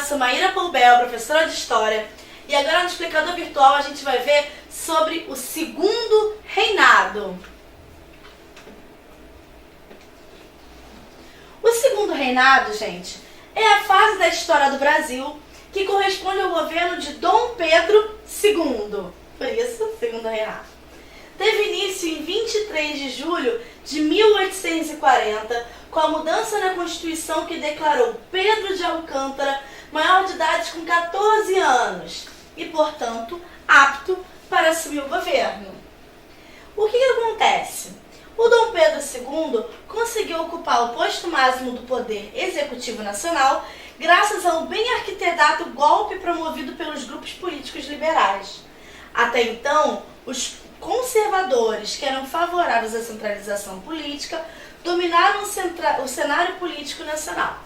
sou Maíra Poubel, professora de História, e agora no explicador virtual a gente vai ver sobre o segundo reinado. O segundo reinado, gente, é a fase da história do Brasil que corresponde ao governo de Dom Pedro II, por isso, segundo reinado. Teve início em 23 de julho de 1840, com a mudança na Constituição que declarou Pedro de Alcântara maior de idade com 14 anos e, portanto, apto para assumir o governo. O que acontece? O Dom Pedro II conseguiu ocupar o posto máximo do poder executivo nacional graças ao bem arquitetado golpe promovido pelos grupos políticos liberais. Até então, os conservadores, que eram favoráveis à centralização política, dominaram o cenário político nacional.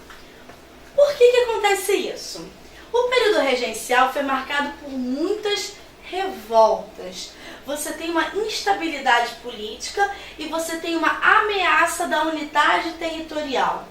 Por que acontece isso? O período regencial foi marcado por muitas revoltas. Você tem uma instabilidade política e você tem uma ameaça da unidade territorial.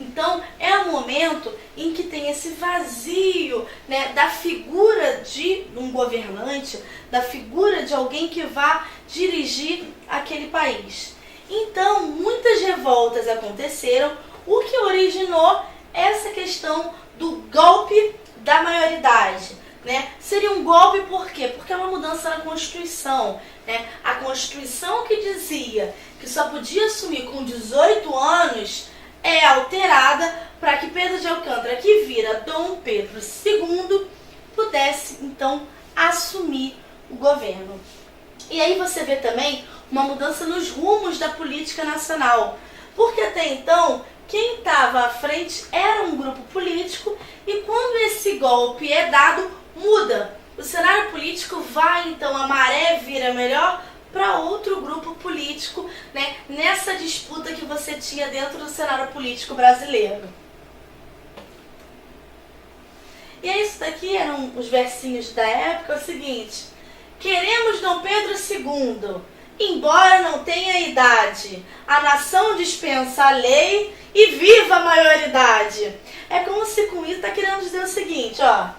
Então, é o momento em que tem esse vazio, né, da figura de um governante, da figura de alguém que vá dirigir aquele país. Então, muitas revoltas aconteceram, o que originou essa questão do golpe da maioridade. Né? Seria um golpe por quê? Porque é uma mudança na Constituição. Né? A Constituição que dizia que só podia assumir com 18 anos é alterada para que Pedro de Alcântara, que vira Dom Pedro II, pudesse então assumir o governo. E aí você vê também uma mudança nos rumos da política nacional, porque até então quem estava à frente era um grupo político e quando esse golpe é dado, muda. O cenário político vai, então, a maré vira melhor para outro grupo político, né, nessa disputa que você tinha dentro do cenário político brasileiro. E é isso daqui, eram os versinhos da época, é o seguinte: queremos Dom Pedro II, embora não tenha idade, a nação dispensa a lei e viva a maioridade. É como se com isso está querendo dizer o seguinte, ó,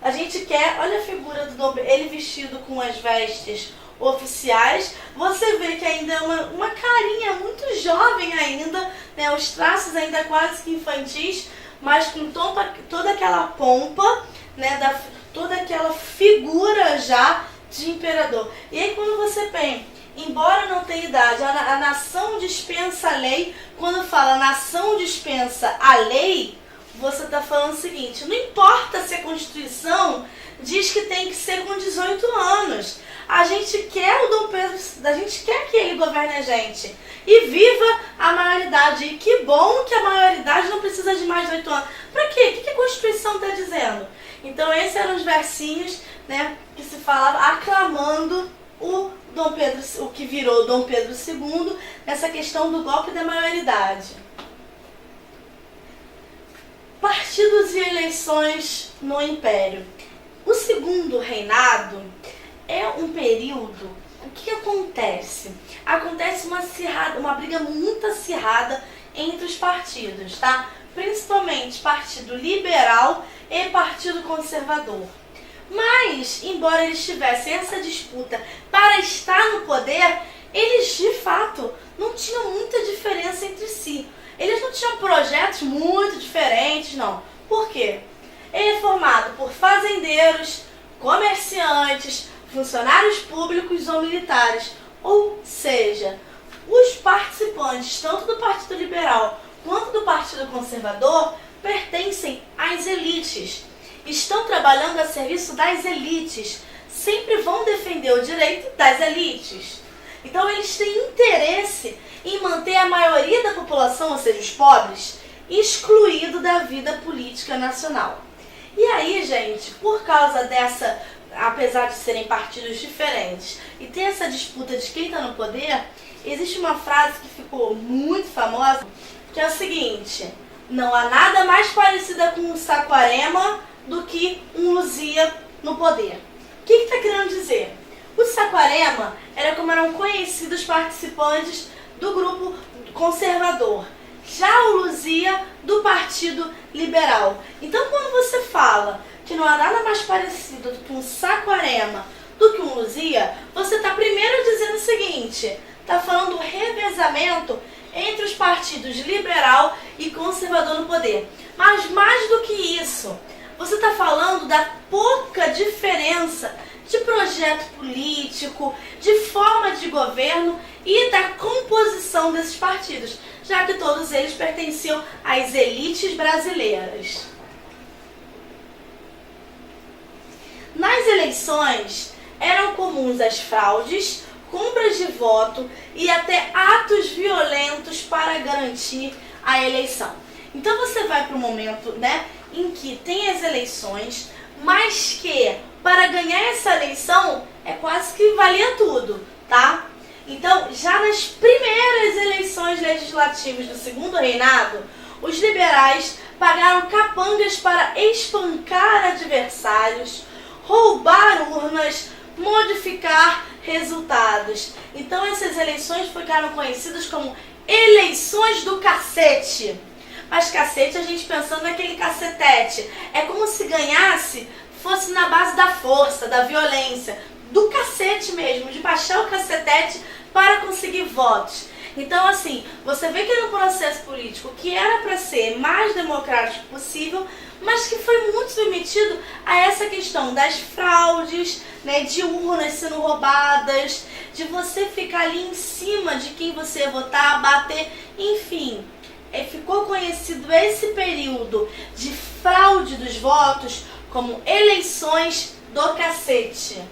a gente quer, olha a figura do Dom Pedro, ele vestido com as vestes oficiais, você vê que ainda é uma carinha muito jovem ainda, né, os traços ainda quase que infantis, mas com toda aquela pompa, né, toda aquela figura já de imperador. E aí quando você pensa, embora não tenha idade, a nação dispensa a lei, quando fala nação dispensa a lei, você está falando o seguinte, não importa se a Constituição diz que tem que ser com 18 anos, a gente quer o Dom Pedro, a gente quer que ele governe a gente. E viva a maioridade. E que bom que a maioridade não precisa de mais de 18 anos. Para quê? O que a Constituição está dizendo? Então esses eram os versinhos, né, que se falava aclamando o que virou Dom Pedro II, nessa questão do golpe da maioridade. Partidos e eleições no Império. O segundo reinado é um período, o que acontece? Acontece uma briga muito acirrada entre os partidos, tá? Principalmente Partido Liberal e Partido Conservador. Mas, embora eles tivessem essa disputa para estar no poder, eles de fato não tinham muita diferença entre si. Eles não tinham projetos muito diferentes, não. Por quê? Ele é formado por fazendeiros, comerciantes, funcionários públicos ou militares. Ou seja, os participantes, tanto do Partido Liberal quanto do Partido Conservador, pertencem às elites. Estão trabalhando a serviço das elites. Sempre vão defender o direito das elites. Então eles têm interesse em manter a maioria da população, ou seja, os pobres, excluído da vida política nacional. E aí, gente, por causa dessa, apesar de serem partidos diferentes e ter essa disputa de quem está no poder, existe uma frase que ficou muito famosa, que é o seguinte: não há nada mais parecida com um Saquarema do que um Luzia no poder. O que está querendo dizer? O Saquarema era como eram conhecidos participantes do grupo conservador. Já o Luzia, do Partido Liberal. Então, quando você fala que não há nada mais parecido do que um Saquarema do que um Luzia, você está primeiro dizendo o seguinte, está falando do revezamento entre os partidos liberal e conservador no poder. Mas mais do que isso, você está falando da pouca diferença de projeto político, de forma de governo e da composição desses partidos, já que todos eles pertenciam às elites brasileiras. Nas eleições, eram comuns as fraudes, compras de voto e até atos violentos para garantir a eleição. Então você vai para o momento, em que tem as eleições, mas que para ganhar essa eleição é quase que valia tudo, tá? Então, já nas primeiras eleições legislativas do segundo reinado, os liberais pagaram capangas para espancar adversários, roubar urnas, modificar resultados. Então essas eleições ficaram conhecidas como eleições do cacete. Mas cacete, a gente pensando naquele cacetete, é como se ganhasse fosse na base da força, da violência, do cacete mesmo, de baixar o cacetete para conseguir votos. Então, assim, você vê que no processo político que era para ser mais democrático possível, mas que foi muito submetido a essa questão das fraudes, de urnas sendo roubadas, de você ficar ali em cima de quem você ia votar, bater, enfim. Ficou conhecido esse período de fraude dos votos como eleições do cacete.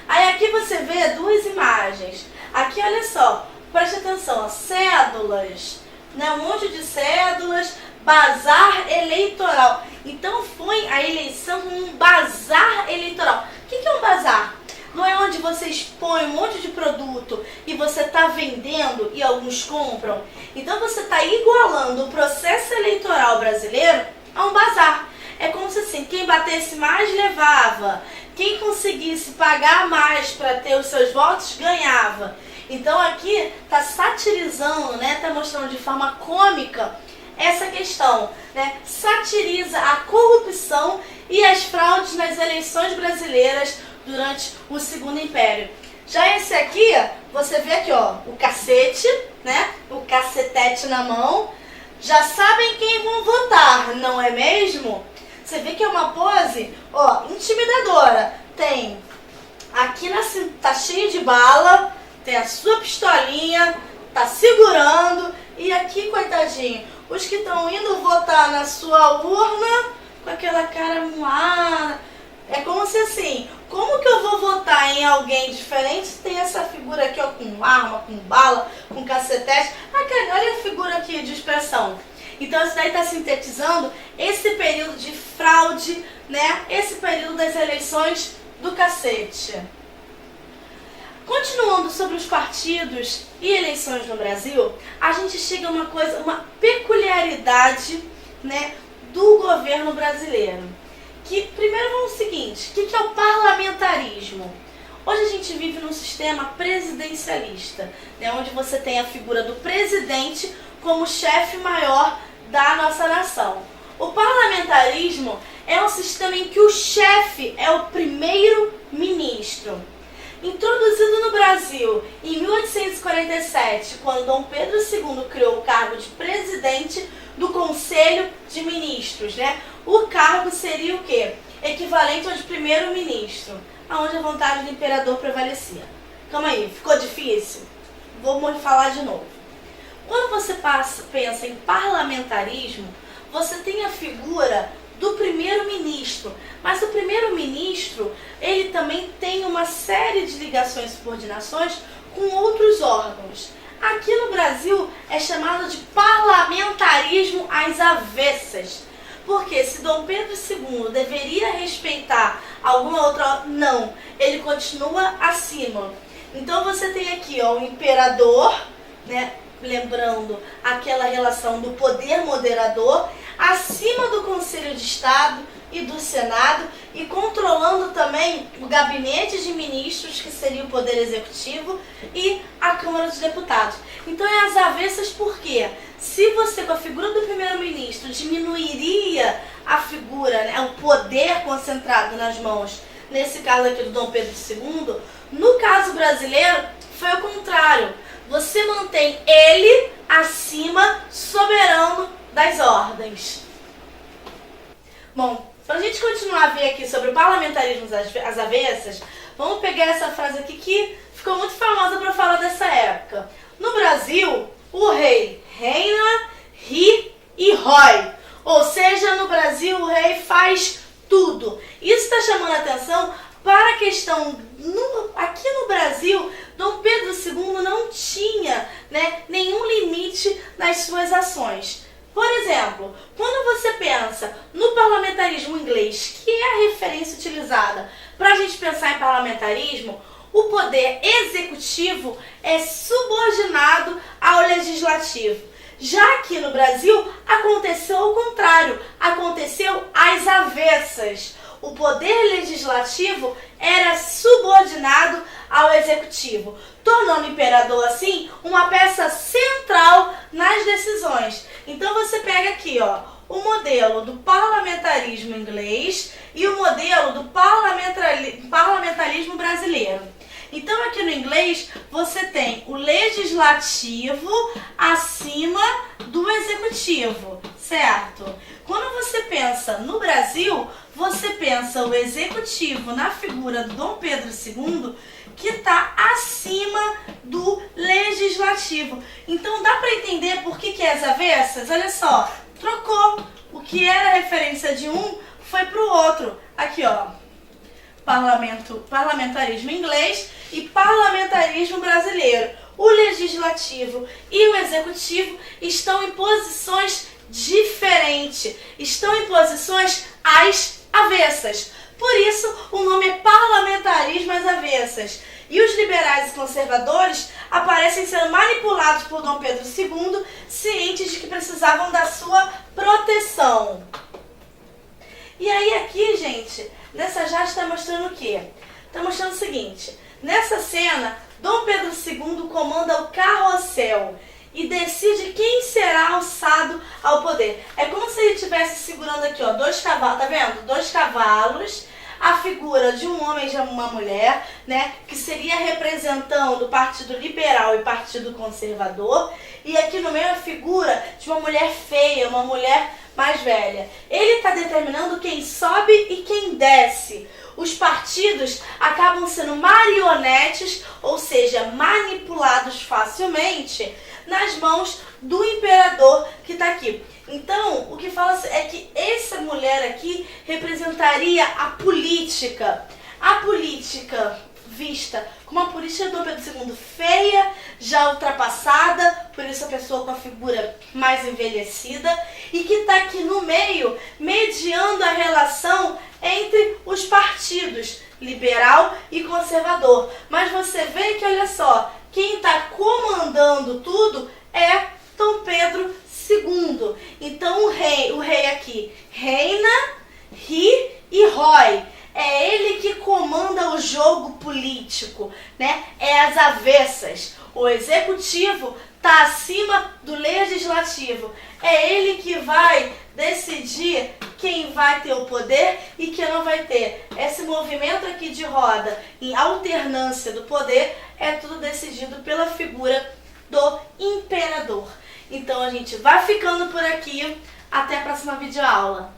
Aí aqui você vê duas imagens. Aqui, olha só, preste atenção, cédulas, um monte de cédulas, bazar eleitoral. Então foi a eleição um bazar eleitoral. O que é um bazar? Não é onde você expõe um monte de produto e você está vendendo e alguns compram. Então você está igualando o processo eleitoral brasileiro a um bazar. É como se assim, quem batesse mais levava, quem conseguisse pagar mais para ter os seus votos ganhava. Então aqui está satirizando, está mostrando de forma cômica essa questão, satiriza a corrupção e as fraudes nas eleições brasileiras durante o Segundo Império. Já esse aqui, você vê aqui, ó, o cacete, o cacetete na mão, já sabem quem vão votar, não é mesmo? Você vê que é uma pose, intimidadora. Tem aqui tá cheio de bala, tem a sua pistolinha, tá segurando, e aqui, coitadinho, os que estão indo votar na sua urna com aquela cara moada. É como se assim, como que eu vou votar em alguém diferente se tem essa figura aqui, com arma, com bala, com cacetete? Olha a figura aqui de expressão. Então isso daí está sintetizando esse período de fraude, esse período das eleições do cacete. Continuando sobre os partidos e eleições no Brasil, a gente chega a uma peculiaridade, do governo brasileiro. Que primeiro vamos ao seguinte, o que é o parlamentarismo? Hoje a gente vive num sistema presidencialista, onde você tem a figura do presidente como chefe maior da nossa nação. O parlamentarismo é um sistema em que o chefe é o primeiro-ministro. Introduzido no Brasil em 1847, quando Dom Pedro II criou o cargo de presidente do Conselho de Ministros, o cargo seria o quê? Equivalente ao de primeiro-ministro, onde a vontade do imperador prevalecia. Calma aí, ficou difícil? Vou falar de novo. Quando você pensa em parlamentarismo, você tem a figura do primeiro-ministro, mas o primeiro-ministro, ele também tem uma série de ligações e subordinações com outros órgãos. Aqui no Brasil é chamado de parlamentarismo às avessas, porque se Dom Pedro II deveria respeitar alguma outra, não, ele continua acima. Então você tem aqui o imperador, lembrando aquela relação do poder moderador, acima do Conselho de Estado e do Senado, e controlando também o gabinete de ministros, que seria o Poder Executivo, e a Câmara dos Deputados. Então é às avessas porque se você, com a figura do primeiro-ministro, diminuiria a figura, né, o poder concentrado nas mãos, nesse caso aqui do Dom Pedro II, no caso brasileiro foi o contrário. Você mantém ele acima, soberano das ordens. Bom, para a gente continuar a ver aqui sobre o parlamentarismo às avessas, vamos pegar essa frase aqui que ficou muito famosa para falar dessa época. No Brasil, o rei reina, ri e rói. Ou seja, no Brasil o rei faz tudo. Isso está chamando a atenção para a questão, aqui no Brasil, Dom Pedro II não tinha, né, nenhum limite nas suas ações. Por exemplo, quando você pensa no parlamentarismo inglês, que é a referência utilizada para a gente pensar em parlamentarismo, o poder executivo é subordinado ao legislativo. Já aqui no Brasil, aconteceu o contrário, aconteceu às avessas. O poder legislativo era subordinado ao executivo, tornando o imperador, assim, uma peça central nas decisões. Então você pega aqui, ó, o modelo do parlamentarismo inglês e o modelo do parlamentarismo brasileiro. Então aqui no inglês você tem o legislativo acima do executivo, certo? Quando você pensa no Brasil, você pensa o executivo na figura do Dom Pedro II, que está acima do legislativo. Então dá para entender por que é as avessas? Olha só, trocou. O que era referência de um foi para o outro. Aqui, ó, parlamentarismo inglês e parlamentarismo brasileiro. O legislativo e o executivo estão em posições diferentes, estão em posições às avessas. Por isso, o nome é parlamentarismo às avessas. E os liberais e conservadores aparecem sendo manipulados por Dom Pedro II, cientes de que precisavam da sua proteção. E aí aqui, gente, nessa já está mostrando o quê? Está mostrando o seguinte: nessa cena, Dom Pedro II comanda o carrossel e decide quem será alçado ao poder. É como se ele estivesse segurando aqui, ó, 2 cavalos, tá vendo? 2 cavalos, a figura de um homem e de uma mulher, né, que seria representando o Partido Liberal e Partido Conservador, e aqui no meio a figura de uma mulher feia, uma mulher mais velha. Ele está determinando quem sobe e quem desce. Os partidos acabam sendo marionetes, ou seja, manipulados facilmente nas mãos do imperador que está aqui. Então, o que fala é que essa mulher aqui representaria a política. A política vista como uma política do Dom Pedro II feia, já ultrapassada, por isso a pessoa com a figura mais envelhecida, e que está aqui no meio, mediando a relação entre os partidos, liberal e conservador. Mas você vê que, olha só, quem está comandando tudo é Dom Pedro II. Então o rei aqui reina, ri e rói. É ele que comanda o jogo político, né? É as avessas. O executivo está acima do legislativo. É ele que vai decidir quem vai ter o poder e quem não vai ter. Esse movimento aqui de roda em alternância do poder é tudo decidido pela figura do imperador. Então a gente vai ficando por aqui. Até a próxima videoaula.